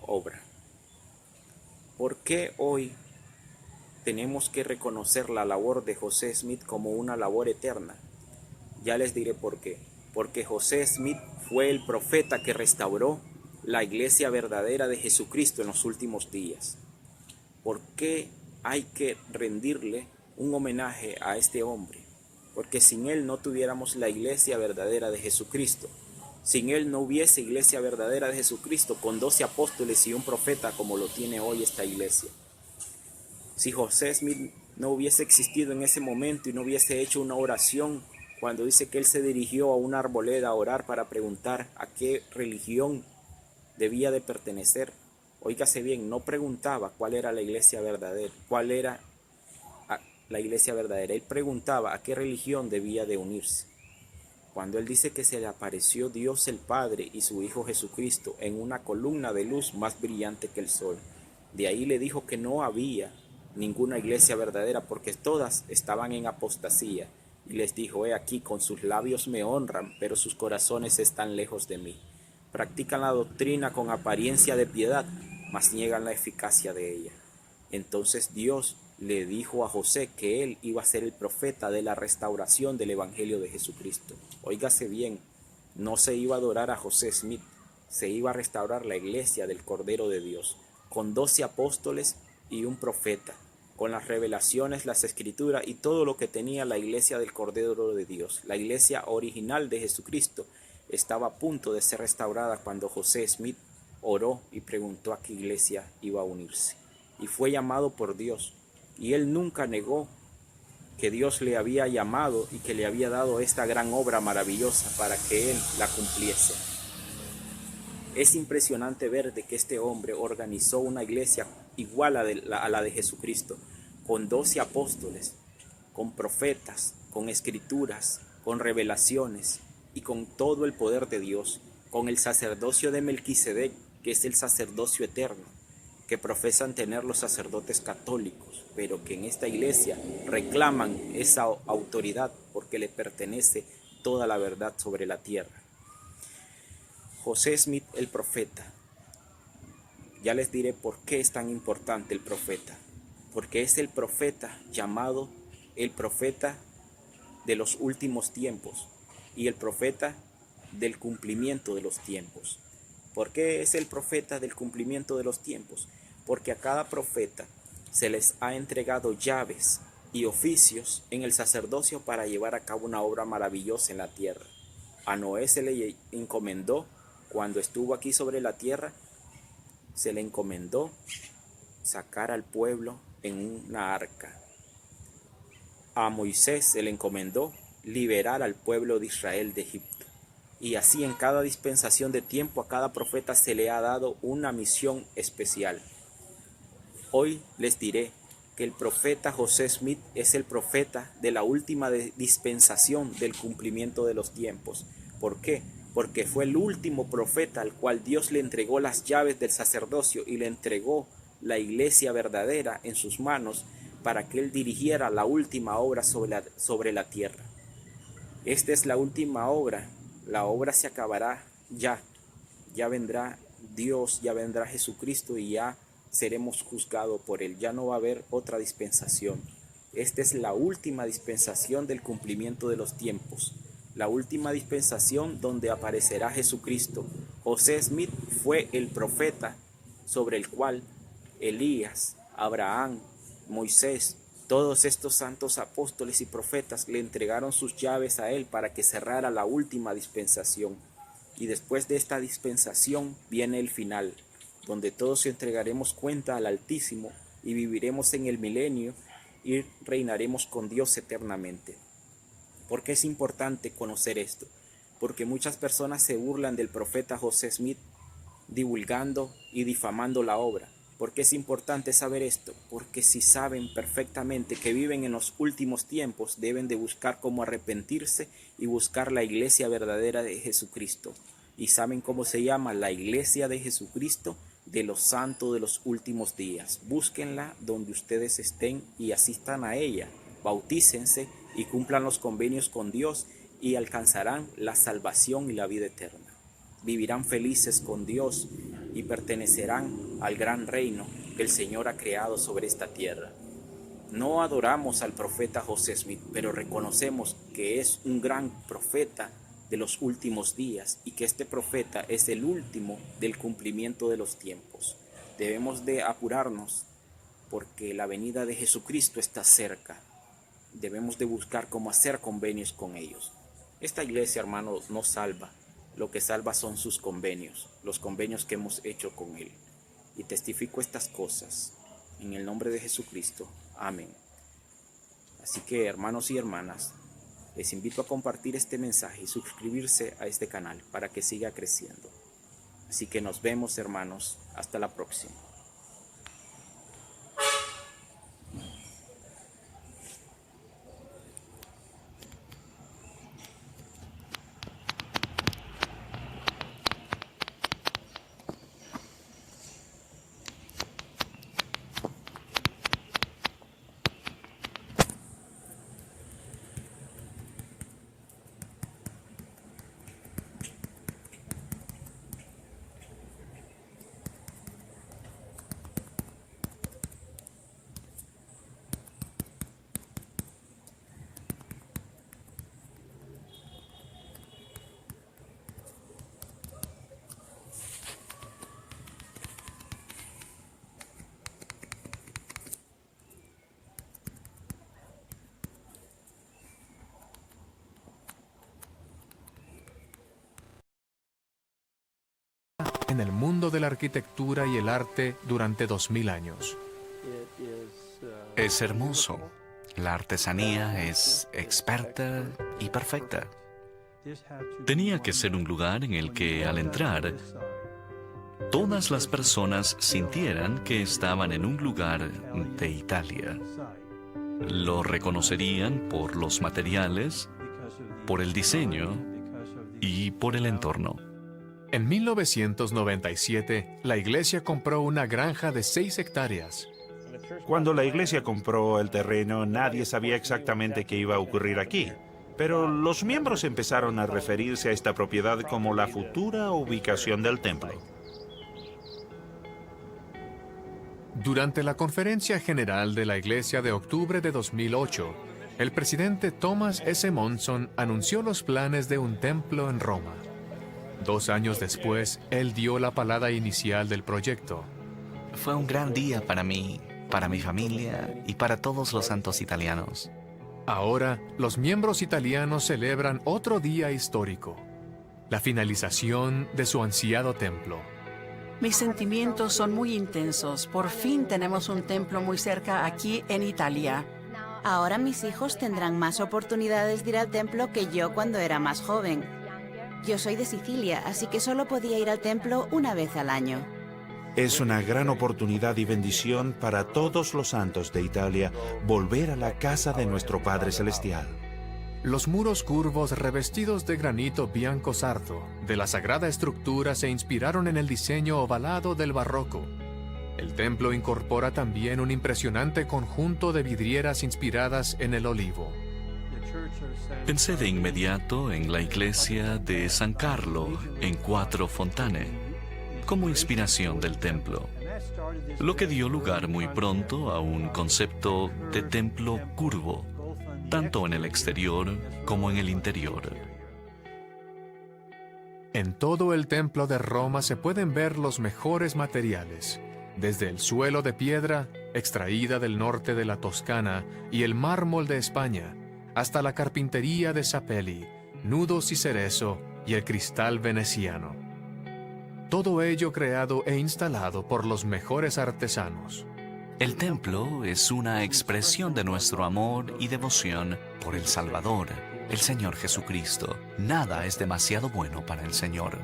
obra. ¿Por qué hoy tenemos que reconocer la labor de José Smith como una labor eterna? Ya les diré por qué. Porque José Smith fue el profeta que restauró la iglesia verdadera de Jesucristo en los últimos días. ¿Por qué hay que rendirle un homenaje a este hombre? Porque sin él no tuviéramos la iglesia verdadera de Jesucristo. Sin él no hubiese iglesia verdadera de Jesucristo con 12 apóstoles y un profeta como lo tiene hoy esta iglesia. Si José Smith no hubiese existido en ese momento y no hubiese hecho una oración, cuando dice que él se dirigió a una arboleda a orar para preguntar a qué religión debía de pertenecer. Óigase bien, no preguntaba cuál era la iglesia verdadera, cuál era la iglesia verdadera. Él preguntaba a qué religión debía de unirse. Cuando él dice que se le apareció Dios el Padre y su Hijo Jesucristo en una columna de luz más brillante que el sol, de ahí le dijo que no había ninguna iglesia verdadera porque todas estaban en apostasía. Y les dijo: he aquí, con sus labios me honran, pero sus corazones están lejos de mí. Practican la doctrina con apariencia de piedad, mas niegan la eficacia de ella. Entonces Dios le dijo a José que él iba a ser el profeta de la restauración del Evangelio de Jesucristo. Óigase bien, no se iba a adorar a José Smith, se iba a restaurar la iglesia del Cordero de Dios, con 12 apóstoles y un profeta, con las revelaciones, las escrituras y todo lo que tenía la iglesia del Cordero de Dios. La iglesia original de Jesucristo estaba a punto de ser restaurada cuando José Smith oró y preguntó a qué iglesia iba a unirse. Y fue llamado por Dios, y él nunca negó que Dios le había llamado y que le había dado esta gran obra maravillosa para que él la cumpliese. Es impresionante ver de que este hombre organizó una iglesia igual a la de Jesucristo, con 12 apóstoles, con profetas, con escrituras, con revelaciones y con todo el poder de Dios, con el sacerdocio de Melquisedec, que es el sacerdocio eterno, que profesan tener los sacerdotes católicos, pero que en esta iglesia reclaman esa autoridad porque le pertenece toda la verdad sobre la tierra. José Smith, el profeta. Ya les diré por qué es tan importante el profeta. Porque es el profeta llamado el profeta de los últimos tiempos y el profeta del cumplimiento de los tiempos. ¿Por qué es el profeta del cumplimiento de los tiempos? Porque a cada profeta se les ha entregado llaves y oficios en el sacerdocio para llevar a cabo una obra maravillosa en la tierra. A Noé se le encomendó, cuando estuvo aquí sobre la tierra, se le encomendó sacar al pueblo en una arca. A Moisés se le encomendó liberar al pueblo de Israel de Egipto. Y así en cada dispensación de tiempo a cada profeta se le ha dado una misión especial. Hoy les diré que el profeta José Smith es el profeta de la última dispensación del cumplimiento de los tiempos. ¿Por qué? Porque fue el último profeta al cual Dios le entregó las llaves del sacerdocio y le entregó la iglesia verdadera en sus manos para que él dirigiera la última obra sobre la tierra. Esta es la última obra. La obra se acabará ya. Ya vendrá Dios, ya vendrá Jesucristo y ya seremos juzgados por él. Ya no va a haber otra dispensación. Esta es la última dispensación del cumplimiento de los tiempos. La última dispensación donde aparecerá Jesucristo. José Smith fue el profeta sobre el cual Elías, Abraham, Moisés, todos estos santos apóstoles y profetas le entregaron sus llaves a él para que cerrara la última dispensación. Y después de esta dispensación viene el final, donde todos entregaremos cuenta al Altísimo y viviremos en el milenio y reinaremos con Dios eternamente. ¿Por qué es importante conocer esto? Porque muchas personas se burlan del profeta José Smith, divulgando y difamando la obra. ¿Por qué es importante saber esto? Porque si saben perfectamente que viven en los últimos tiempos, deben de buscar cómo arrepentirse y buscar la iglesia verdadera de Jesucristo. ¿Y saben cómo se llama? La iglesia de Jesucristo de los santos de los últimos días. Búsquenla donde ustedes estén y asistan a ella. Bautícense y cumplan los convenios con Dios y alcanzarán la salvación y la vida eterna. Vivirán felices con Dios y pertenecerán al gran reino que el Señor ha creado sobre esta tierra. No adoramos al profeta José Smith, pero reconocemos que es un gran profeta de los últimos días y que este profeta es el último del cumplimiento de los tiempos. Debemos de apurarnos porque la venida de Jesucristo está cerca. Debemos de buscar cómo hacer convenios con ellos. Esta iglesia, hermano, no salva. Lo que salva son sus convenios, los convenios que hemos hecho con Él. Y testifico estas cosas en el nombre de Jesucristo. Amén. Así que, hermanos y hermanas, les invito a compartir este mensaje y suscribirse a este canal para que siga creciendo. Así que nos vemos, hermanos. Hasta la próxima. En el mundo de la arquitectura y el arte durante 2000 años. Es hermoso. La artesanía es experta y perfecta. Tenía que ser un lugar en el que, al entrar, todas las personas sintieran que estaban en un lugar de Italia. Lo reconocerían por los materiales, por el diseño y por el entorno. En 1997, la iglesia compró una granja de 6 hectáreas. Cuando la iglesia compró el terreno, nadie sabía exactamente qué iba a ocurrir aquí. Pero los miembros empezaron a referirse a esta propiedad como la futura ubicación del templo. Durante la conferencia general de la iglesia de octubre de 2008, el presidente Thomas S. Monson anunció los planes de un templo en Roma. 2 años después, él dio la palabra inicial del proyecto. Fue un gran día para mí, para mi familia y para todos los santos italianos. Ahora, los miembros italianos celebran otro día histórico, la finalización de su ansiado templo. Mis sentimientos son muy intensos. Por fin tenemos un templo muy cerca aquí en Italia. Ahora mis hijos tendrán más oportunidades de ir al templo que yo cuando era más joven. Yo soy de Sicilia, así que solo podía ir al templo una vez al año. Es una gran oportunidad y bendición para todos los santos de Italia volver a la casa de nuestro Padre Celestial. Los muros curvos revestidos de granito bianco sarto de la sagrada estructura se inspiraron en el diseño ovalado del barroco. El templo incorpora también un impresionante conjunto de vidrieras inspiradas en el olivo. Pensé de inmediato en la iglesia de San Carlo en Quattro Fontane, como inspiración del templo, lo que dio lugar muy pronto a un concepto de templo curvo, tanto en el exterior como en el interior. En todo el templo de Roma se pueden ver los mejores materiales, desde el suelo de piedra, extraída del norte de la Toscana, y el mármol de España, hasta la carpintería de Sapelli, nudos y cerezo y el cristal veneciano. Todo ello creado e instalado por los mejores artesanos. El templo es una expresión de nuestro amor y devoción por el Salvador, el Señor Jesucristo. Nada es demasiado bueno para el Señor.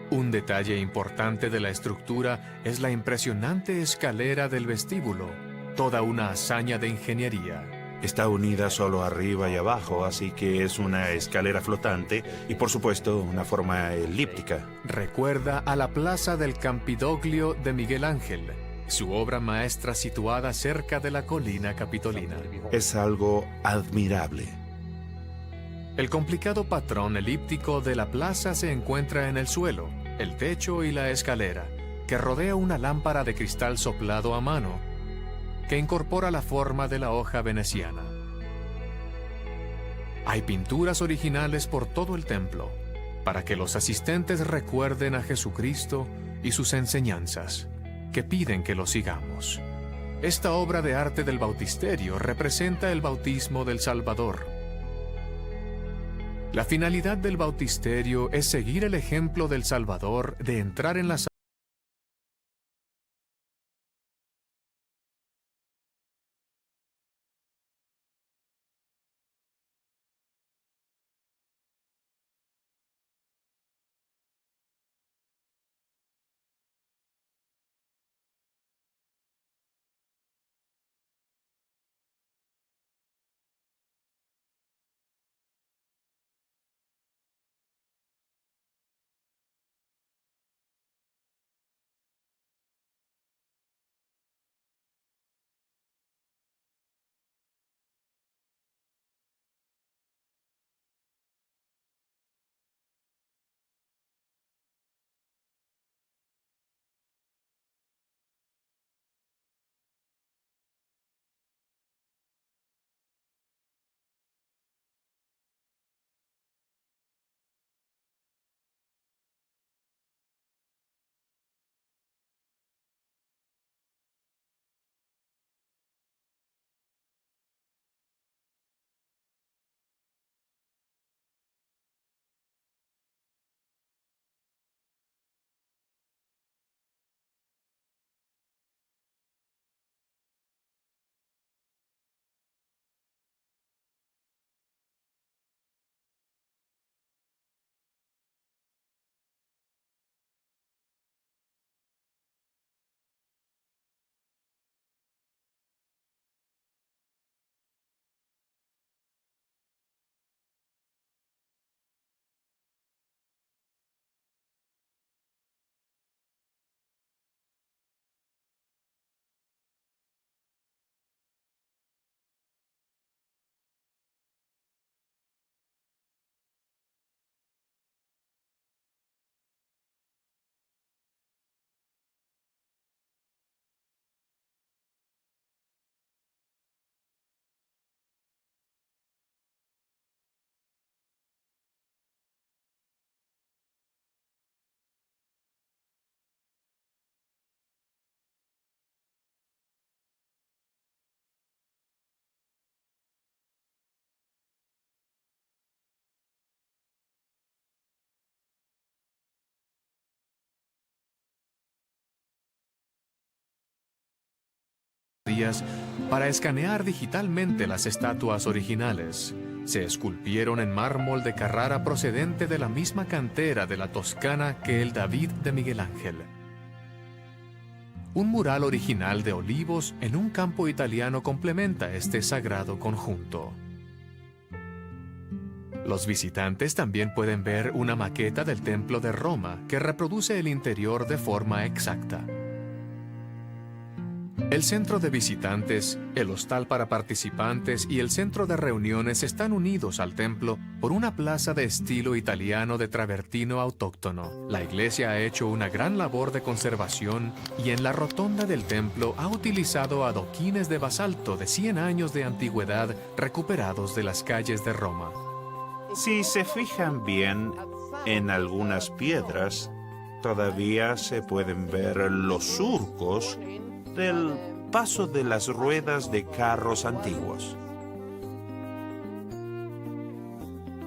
Un detalle importante de la estructura es la impresionante escalera del vestíbulo, toda una hazaña de ingeniería. Está unida solo arriba y abajo, así que es una escalera flotante y, por supuesto, una forma elíptica. Recuerda a la plaza del Campidoglio de Miguel Ángel, su obra maestra situada cerca de la colina capitolina. Es algo admirable. El complicado patrón elíptico de la plaza se encuentra en el suelo, el techo y la escalera, que rodea una lámpara de cristal soplado a mano, que incorpora la forma de la hoja veneciana. Hay pinturas originales por todo el templo, para que los asistentes recuerden a Jesucristo y sus enseñanzas, que piden que lo sigamos. Esta obra de arte del bautisterio representa el bautismo del Salvador. La finalidad del bautisterio es seguir el ejemplo del Salvador de entrar en la para escanear digitalmente las estatuas originales. Se esculpieron en mármol de Carrara procedente de la misma cantera de la Toscana que el David de Miguel Ángel. Un mural original de olivos en un campo italiano complementa este sagrado conjunto. Los visitantes también pueden ver una maqueta del Templo de Roma que reproduce el interior de forma exacta. El centro de visitantes, el hostal para participantes y el centro de reuniones están unidos al templo por una plaza de estilo italiano de travertino autóctono. La iglesia ha hecho una gran labor de conservación y en la rotonda del templo ha utilizado adoquines de basalto de 100 años de antigüedad recuperados de las calles de Roma. Si se fijan bien, en algunas piedras todavía se pueden ver los surcos del paso de las ruedas de carros antiguos.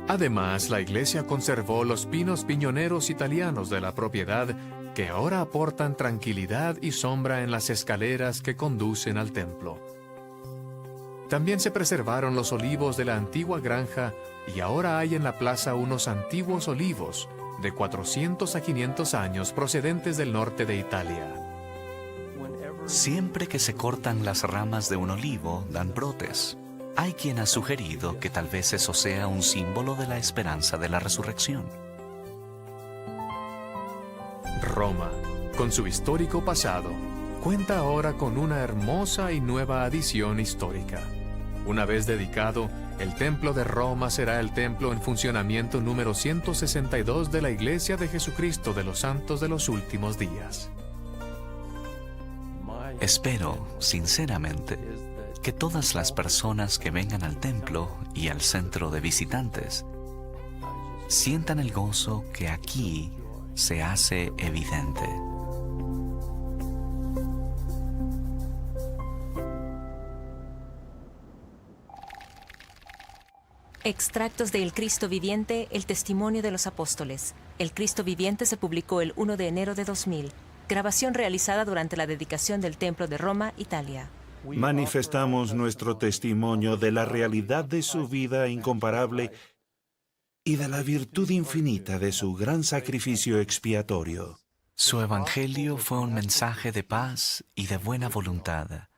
Además, la iglesia conservó los pinos piñoneros italianos de la propiedad que ahora aportan tranquilidad y sombra en las escaleras que conducen al templo. También se preservaron los olivos de la antigua granja y ahora hay en la plaza unos antiguos olivos de 400 a 500 años procedentes del norte de Italia. Siempre que se cortan las ramas de un olivo, dan brotes. Hay quien ha sugerido que tal vez eso sea un símbolo de la esperanza de la resurrección. Roma, con su histórico pasado, cuenta ahora con una hermosa y nueva adición histórica. Una vez dedicado, el Templo de Roma será el templo en funcionamiento número 162 de la Iglesia de Jesucristo de los Santos de los Últimos Días. Espero, sinceramente, que todas las personas que vengan al templo y al centro de visitantes sientan el gozo que aquí se hace evidente. Extractos de El Cristo Viviente, el testimonio de los apóstoles. El Cristo Viviente se publicó el 1 de enero de 2000. Grabación realizada durante la dedicación del Templo de Roma, Italia. Manifestamos nuestro testimonio de la realidad de su vida incomparable y de la virtud infinita de su gran sacrificio expiatorio. Su evangelio fue un mensaje de paz y de buena voluntad.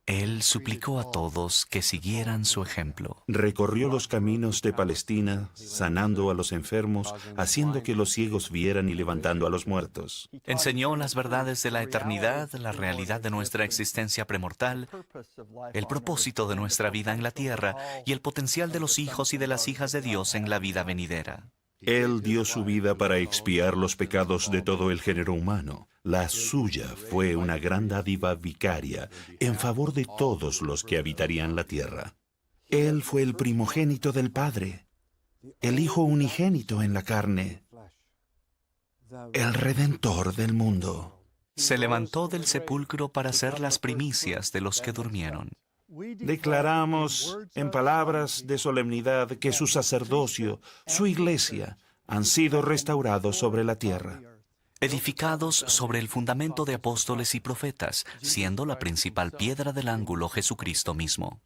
Él suplicó a todos que siguieran su ejemplo. Recorrió los caminos de Palestina, sanando a los enfermos, haciendo que los ciegos vieran y levantando a los muertos. Enseñó las verdades de la eternidad, la realidad de nuestra existencia premortal, el propósito de nuestra vida en la tierra y el potencial de los hijos y de las hijas de Dios en la vida venidera. Él dio su vida para expiar los pecados de todo el género humano. La suya fue una gran dádiva vicaria en favor de todos los que habitarían la tierra. Él fue el primogénito del Padre, el Hijo unigénito en la carne, el Redentor del mundo. Se levantó del sepulcro para ser las primicias de los que durmieron. Declaramos en palabras de solemnidad que su sacerdocio, su iglesia, han sido restaurados sobre la tierra. Edificados sobre el fundamento de apóstoles y profetas, siendo la principal piedra del ángulo Jesucristo mismo.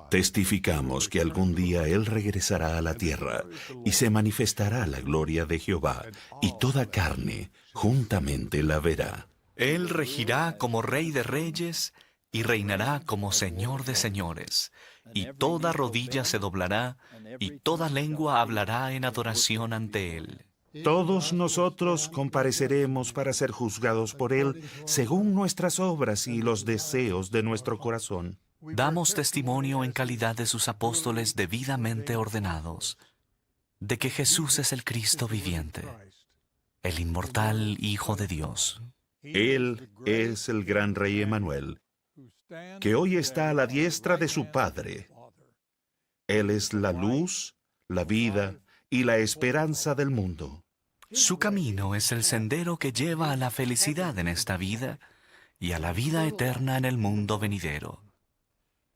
Testificamos que algún día Él regresará a la tierra y se manifestará la gloria de Jehová, y toda carne juntamente la verá. Él regirá como Rey de reyes y reinará como Señor de señores, y toda rodilla se doblará, y toda lengua hablará en adoración ante Él. Todos nosotros compareceremos para ser juzgados por Él según nuestras obras y los deseos de nuestro corazón. Damos testimonio en calidad de sus apóstoles debidamente ordenados, de que Jesús es el Cristo viviente, el inmortal Hijo de Dios. Él es el gran Rey Emmanuel, que hoy está a la diestra de su Padre. Él es la luz, la vida y la esperanza del mundo. Su camino es el sendero que lleva a la felicidad en esta vida y a la vida eterna en el mundo venidero.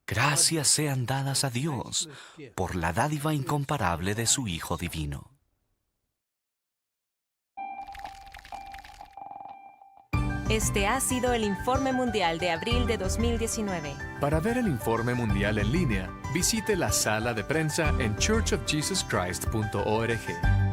Gracias sean dadas a Dios por la dádiva incomparable de su Hijo divino. Este ha sido el Informe Mundial de abril de 2019. Para ver el informe mundial en línea, visite la sala de prensa en churchofjesuschrist.org.